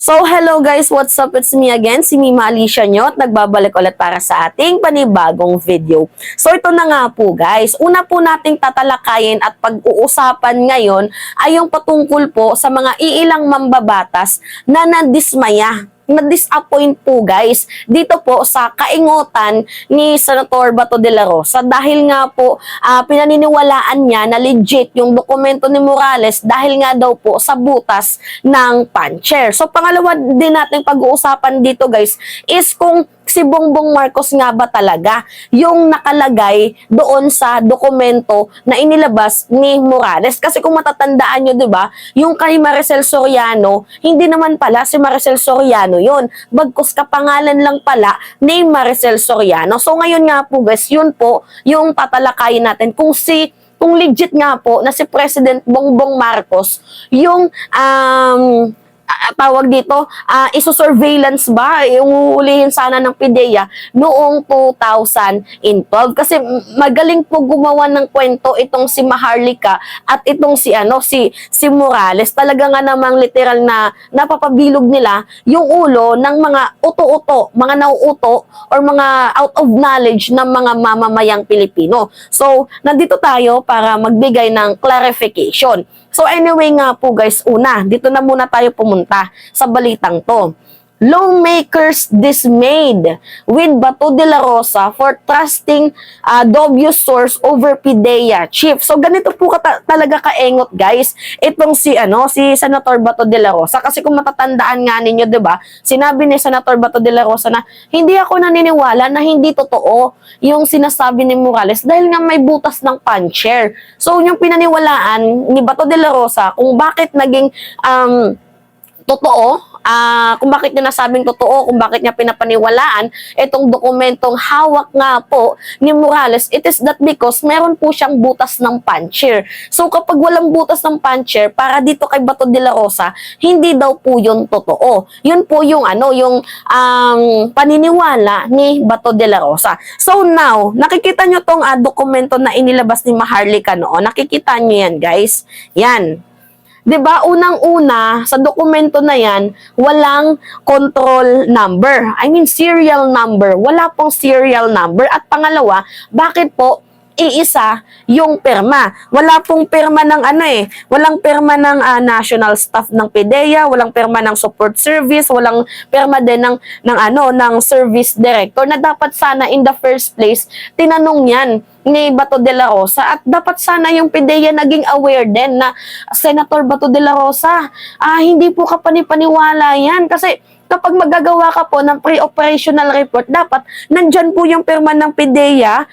So, hello guys! What's up? It's me again, si Mima Alicia nyo at nagbabalik ulit para sa ating panibagong video. So, ito na nga po guys. Una po nating tatalakayin at pag-uusapan ngayon ay yung patungkol po sa mga iilang mambabatas na na-disappoint po guys dito po sa kaingutan ni Senator Bato de la Rosa dahil nga po pinaniniwalaan niya na legit yung dokumento ni Morales dahil nga daw po sa butas ng puncher. So pangalawa din natin pag-uusapan dito guys is kung si Bongbong Marcos nga ba talaga yung nakalagay doon sa dokumento na inilabas ni Morales. Kasi kung matatandaan nyo, di ba, yung kay Maricel Soriano, hindi naman pala si Maricel Soriano yun. Bagkus kapangalan lang pala ni Maricel Soriano. So ngayon nga po guys, yun po yung tatalakayin natin kung legit nga po na si President Bongbong Marcos yung tawag dito, iso-surveillance ba? Yung ulihin sana ng PIDEA noong 2012. Kasi magaling po gumawa ng kwento itong si Maharlika at itong si Morales. Talaga nga namang literal na napapabilog nila yung ulo ng mga uto-uto, mga nauuto or mga out of knowledge ng mga mamamayang Pilipino. So, nandito tayo para magbigay ng clarification. So anyway nga po guys, una, dito na muna tayo pumunta sa balitang to. Lawmakers dismayed with Bato de la Rosa for trusting dubious source over PIDEA chief. So ganito po talaga kaengot guys itong si Senator Bato de la Rosa, kasi kung matatandaan nga ninyo, 'di ba? Sinabi ni Senator Bato de la Rosa na hindi ako naniniwala na hindi totoo yung sinasabi ni Morales dahil nga may butas ng puncher. So yung pinaniwalaan ni Bato de la Rosa kung bakit naging totoo, kung bakit niya nasabing totoo, kung bakit niya pinapaniwalaan itong dokumentong hawak nga po ni Morales, it is that because meron po siyang butas ng puncher. So kapag walang butas ng puncher, para dito kay Bato de la Rosa, hindi daw po yun totoo. Yun po yung paniniwala ni Bato de la Rosa. So now, nakikita nyo tong dokumento na inilabas ni Maharlika noon. Nakikita nyo yan guys. Yan. 'Di ba, unang-una sa dokumento na 'yan, walang control number. I mean serial number. Wala pong serial number. At pangalawa, bakit po iisa yung pirma? Wala pong pirma ng walang pirma ng national staff ng PIDEA, walang pirma ng support service, walang pirma din ng service director na dapat sana in the first place tinanong yan ni Bato de la Rosa, at dapat sana yung PIDEA naging aware din na Senator Bato de la Rosa, hindi po kapani-paniwala yan kasi kapag magagawa ka po ng pre-operational report, dapat nandyan po yung pirma ng PIDEA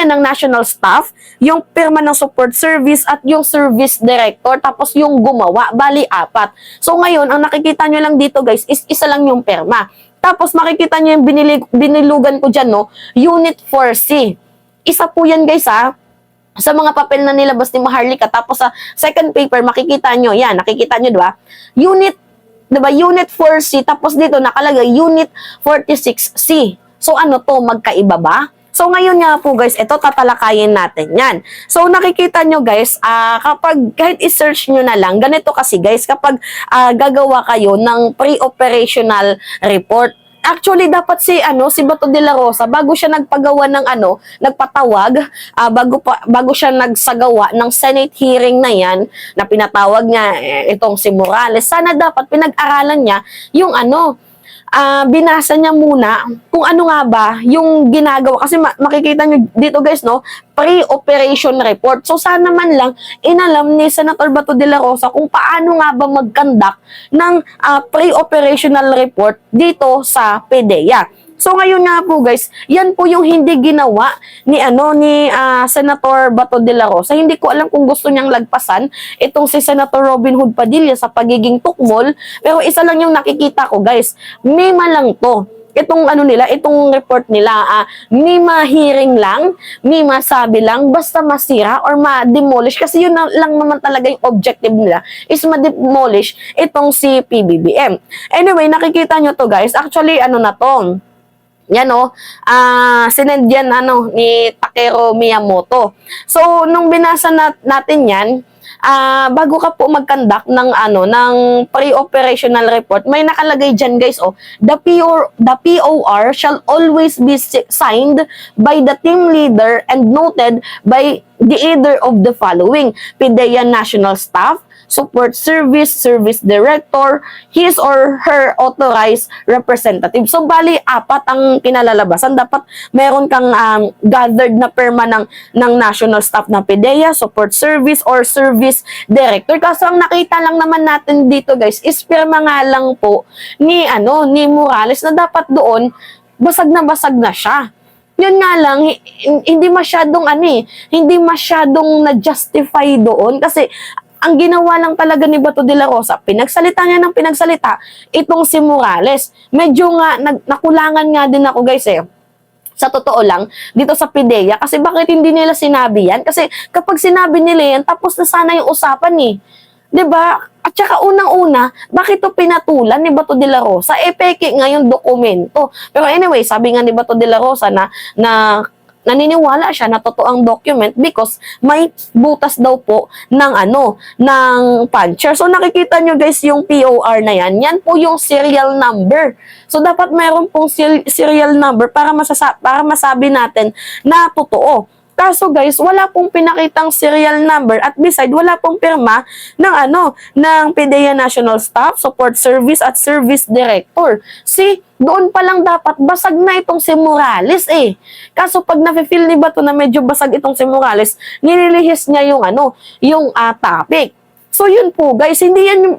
ng national staff, yung pirma ng support service at yung service director, tapos yung gumawa, bali 4. So ngayon, ang nakikita nyo lang dito guys is isa lang yung pirma. Tapos makikita nyo yung binilugan ko dyan, no? Unit 4C. Isa po yan guys sa mga papel na nilabas ni Maharlika. Tapos sa second paper, makikita nyo, yan, nakikita nyo, diba? Unit 4C, tapos dito nakalagay Unit 46C. So ano to, magkaiba ba? So ngayon nga po guys, ito tatalakayin natin yan. So nakikita nyo guys, kapag kahit i-search nyo na lang, ganito kasi guys, kapag gagawa kayo ng pre-operational report, actually, dapat si Bato de la Rosa, bago siya nagpagawa ng nagpatawag, bago siya nagsagawa ng Senate hearing na yan, na pinatawag niya itong si Morales, sana dapat pinag-aralan niya yung binasa niya muna kung ano nga ba yung ginagawa. Kasi makikita nyo dito guys, no, pre-operation report. So sana man lang inalam ni Senator Bato de la Rosa kung paano nga ba mag-conduct ng pre-operational report dito sa PIDEA. So ngayon nga po guys, yan po yung hindi ginawa ni Senator Bato de la Rosa. Hindi ko alam kung gusto niyang lagpasan itong si Senator Robin Hood Padilla sa pagiging tukmol, pero isa lang yung nakikita ko guys. Mema lang to. Itong itong report nila, may ma-hearing lang, may masabi lang, basta masira or ma-demolish, kasi yun lang naman talaga yung objective nila, is ma-demolish itong si PBBM. Anyway, nakikita nyo to guys, actually na to, yan sinend yan ni Takeru Miyamoto. So nung binasa natin yan, bago ka po mag-conduct ng ng pre-operational report, may nakalagay diyan guys, the POR shall always be signed by the team leader and noted by the either of the following: PIDEA National Staff, Support Service Director, his or her authorized representative. So, bali, 4 ang kinalalabasan. Dapat meron kang gathered na perma ng National Staff ng PIDEA, Support Service, or Service Director. Kaso, ang nakita lang naman natin dito, guys, is perma nga lang po ni Morales na dapat doon, basag na siya. Yun nga lang, hindi masyadong hindi masyadong na-justify doon kasi ang ginawa lang talaga ni Bato de la Rosa, pinagsalita niya ng pinagsalita itong si Morales. Medyo nga, nakulangan nga din ako guys sa totoo lang, dito sa PIDEA, kasi bakit hindi nila sinabi yan? Kasi kapag sinabi nila yan, tapos na sana yung usapan 'di ba? At saka unang-una, bakit ito pinatulan ni Bato de la Rosa? Peke nga yung dokumento. Pero anyway, sabi nga ni Bato de la Rosa na naniniwala siya na totoong document because may butas daw po ng ng puncher. So nakikita nyo guys yung POR na yan po yung serial number. So dapat meron pong serial number para masabi natin na totoo. Kaso guys, wala pong pinakitang serial number at beside wala pong pirma ng PIDEA National Staff, Support Service at Service Director. Doon pa lang dapat basag na itong si Morales Kaso pag nafe-feel ni Bato na medyo basag itong si Morales, nililihis niya yung topic. So yun po guys, hindi yan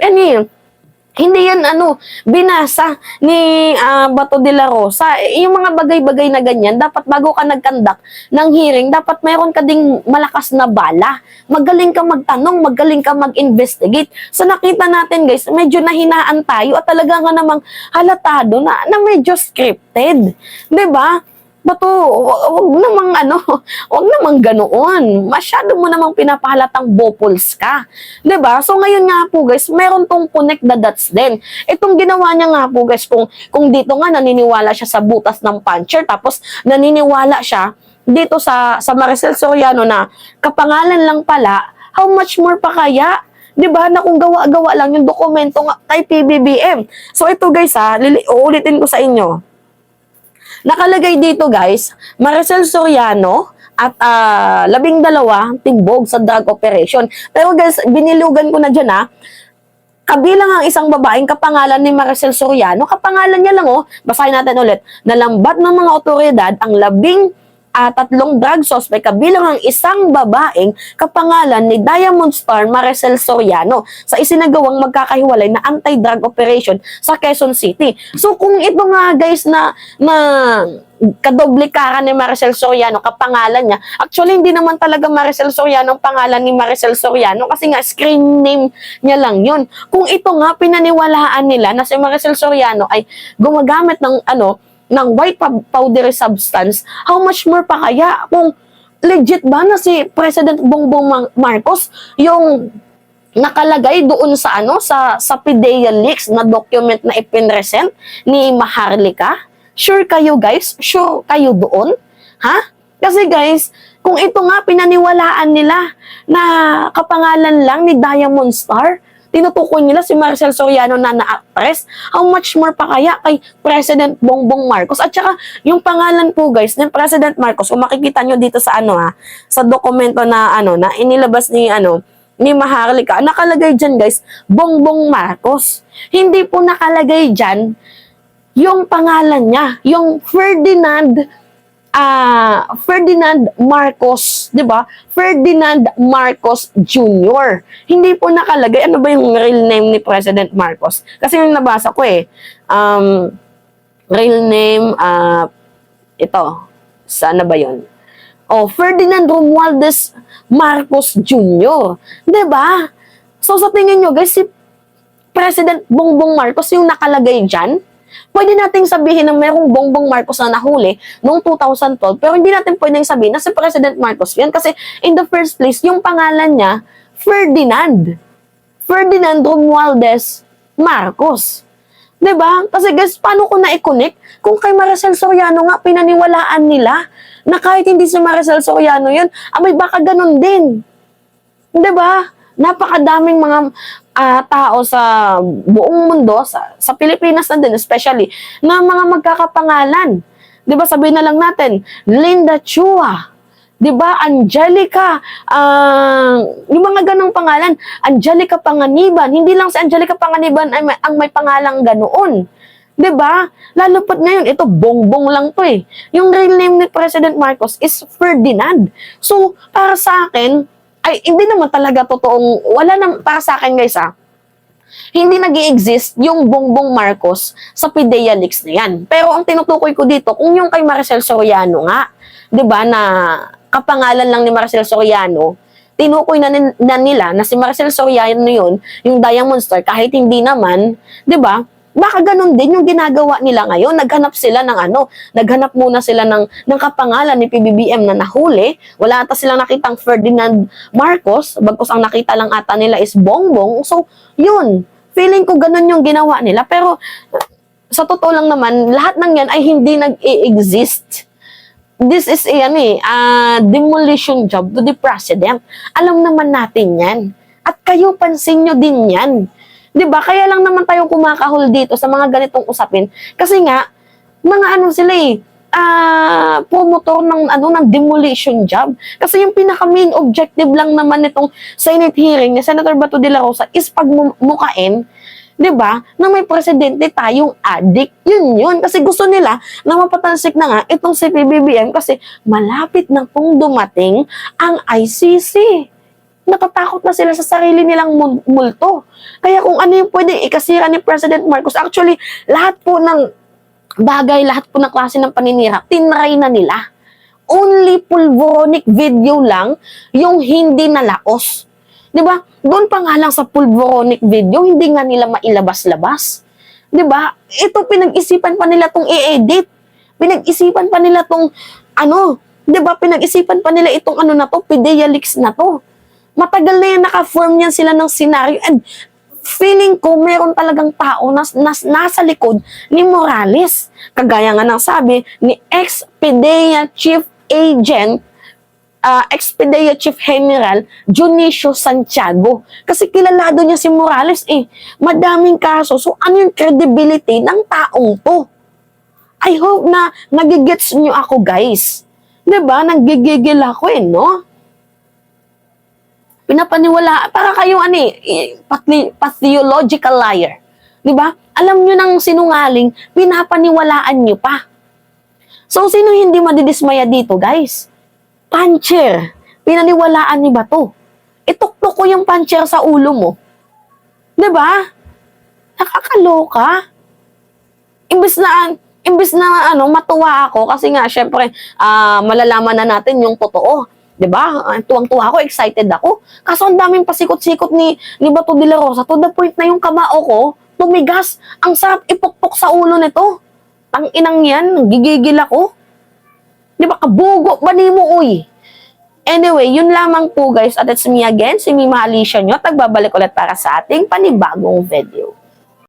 binasa ni Bato de la Rosa. Yung mga bagay-bagay na ganyan, dapat bago ka nag-conduct ng hearing, dapat mayroon ka ding malakas na bala. Magaling ka magtanong, magaling ka mag-investigate. So nakita natin guys, medyo nahinaan tayo at talaga nga namang halatado na medyo scripted. 'Di ba? Bato, wag namang ganoon. Masyado mo namang pinapahalatang bopols ka. 'Di ba? So ngayon nga po guys, meron tong connect the dots din. Itong ginawa niya nga po guys, kung dito nga naniniwala siya sa butas ng puncher, tapos naniniwala siya dito sa Maricel Soriano na kapangalan lang pala, how much more pa kaya? 'Di ba? Na kung gawa-gawa lang yung dokumento kay PBBM. So ito guys uulitin ko sa inyo. Nakalagay dito guys, Maricel Soriano at 12 timbog sa drug operation. Pero guys, binilugan ko na dyan kabilang ang isang babaeng kapangalan ni Maricel Soriano. Kapangalan niya lang basahin natin ulit. Nalambat ng mga otoridad ang 3 drug suspect kabilang ang isang babaeng kapangalan ni Diamond Star Maricel Soriano sa isinagawang magkakahiwalay na anti-drug operation sa Quezon City. So kung ito nga guys na kadoblikaran ni Maricel Soriano, kapangalan niya, actually hindi naman talaga Maricel Soriano ang pangalan ni Maricel Soriano kasi nga screen name niya lang yun. Kung ito nga pinaniwalaan nila na si Maricel Soriano ay gumagamit ng white powdery substance, how much more pa kaya kung legit ba na si President Bongbong Marcos yung nakalagay doon sa sa PIDEA leaks na document na ipinresent ni Maharlika? Sure kayo guys? Sure kayo doon? Kasi guys, kung ito nga pinaniwalaan nila na kapangalan lang ni Diamond Star, tinutukoy nila si Maricel Soriano na na-actress, how much more pa kaya kay President Bongbong Marcos? At saka, yung pangalan po guys, ng President Marcos, kung makikita nyo dito sa sa dokumento na na inilabas ni Maharlika, nakalagay dyan guys, Bongbong Marcos. Hindi po nakalagay dyan yung pangalan niya, yung Ferdinand Marcos, 'di ba? Ferdinand Marcos Jr. Hindi po nakalagay ano ba yung real name ni President Marcos. Kasi yung nabasa ko real name ito. Sana ba 'yon? Ferdinand Romualdez Marcos Jr. 'Di ba? So sa tingin niyo guys, si President Bongbong Marcos yung nakalagay diyan? Pwede nating sabihin na mayroong Bongbong Marcos na nahuli noong 2012, pero hindi natin pwedeng sabihin na si President Marcos yan kasi in the first place, yung pangalan niya, Ferdinand Romualdez Marcos. 'Di ba? Kasi guys, paano ko na-connect kung kay Maricel Soriano nga pinaniwalaan nila na kahit hindi si Maricel Soriano yun, baka ganun din. 'Di ba? Napakadaming mga tao sa buong mundo, sa Pilipinas na din especially, na mga magkakapangalan. 'Di ba, sabihin na lang natin, Linda Chua, 'di ba, Angelica, yung mga ganong pangalan, Angelica Panganiban. Hindi lang si Angelica Panganiban ang may pangalang ganoon. 'Di ba? Lalo pat ngayon, ito bongbong lang 'to eh. Yung real name ni President Marcos is Ferdinand. So, para sa akin, ay hindi naman talaga totoong, wala na para sa akin guys hindi nag-i-exist yung Bongbong Marcos sa PIDEA leaks na yan. Pero ang tinutukoy ko dito, kung yung kay Maricel Soriano nga, 'di ba, na kapangalan lang ni Maricel Soriano, tinukoy na nila na si Maricel Soriano yun, yung Diamond Star, kahit hindi naman, 'di ba? Baka ganun din yung ginagawa nila ngayon. Naghanap sila ng naghanap muna sila ng kapangalan ni PBBM na nahuli. Wala ata silang nakitang Ferdinand Marcos, bagkus ang nakita lang ata nila is Bongbong. So, yun. Feeling ko ganun yung ginawa nila. Pero, sa totoo lang naman, lahat ng yan ay hindi nag-i-exist. This is a demolition job to the president. Alam naman natin yan. At kayo, pansin nyo din yan. 'Di ba? Kaya lang naman tayo kumakahol dito sa mga ganitong usapin kasi nga mga sila promotor ng demolition job. Kasi yung pinaka main objective lang naman nitong Senate hearing ni Senator Bato de la Rosa is pagmukain, 'di ba? Na may presidente tayong addict. Yun. Kasi gusto nila na mapatalsik na nga itong si PBBM kasi malapit na pong dumating ang ICC. Natatakot na sila sa sarili nilang multo. Kaya kung ano yung pwede ikasira ni President Marcos, actually, lahat po ng bagay, lahat po ng klase ng paninira, tinry na nila. Only pulvoronic video lang yung hindi nalaos. 'Di ba? Doon pa nga lang sa pulvoronic video, hindi nga nila mailabas-labas. 'Di ba? Ito pinag-isipan pa nila tong i-edit. Pinag-isipan pa nila tong 'di ba? Pinag-isipan pa nila itong na to, PIDEA leaks na to. Matagal na yan naka-form yan sila ng scenario and feeling ko meron talagang tao na nasa likod ni Morales. Kagaya nga ng sabi ni ex-PIDEA Chief Agent, ex-PIDEA Chief General Junicio Santiago. Kasi kilalado niya si Morales madaming kaso. So ano yung credibility ng taong to? I hope na nagigets nyo ako guys. 'Di ba? Nagigigil ako no? Pinapaniwala, para kayong pathological liar. 'Di ba? Alam nyo ng sinungaling, pinapaniwalaan nyo pa. So, sino hindi madidismaya dito, guys? Puncher. Pinaniwalaan ni Bato. Ituktok ko yung puncher sa ulo mo. 'Di ba? Nakakaloka. Imbes na matuwa ako kasi nga syempre malalaman na natin yung totoo. 'Di ba? Tuwang-tuwa ako, excited ako. Kaso ang daming pasikot-sikot ni Bato de la Rosa to the point na yung kamao ko tumigas. Ang sarap ipukpok sa ulo nito. Tang-inang yan, gigigil ako. 'Di ba? Kabugo ba nimo uy? Anyway, yun lamang po guys. At it's me again, si Mima Alicia nyo. Tagbabalik ulit para sa ating panibagong video.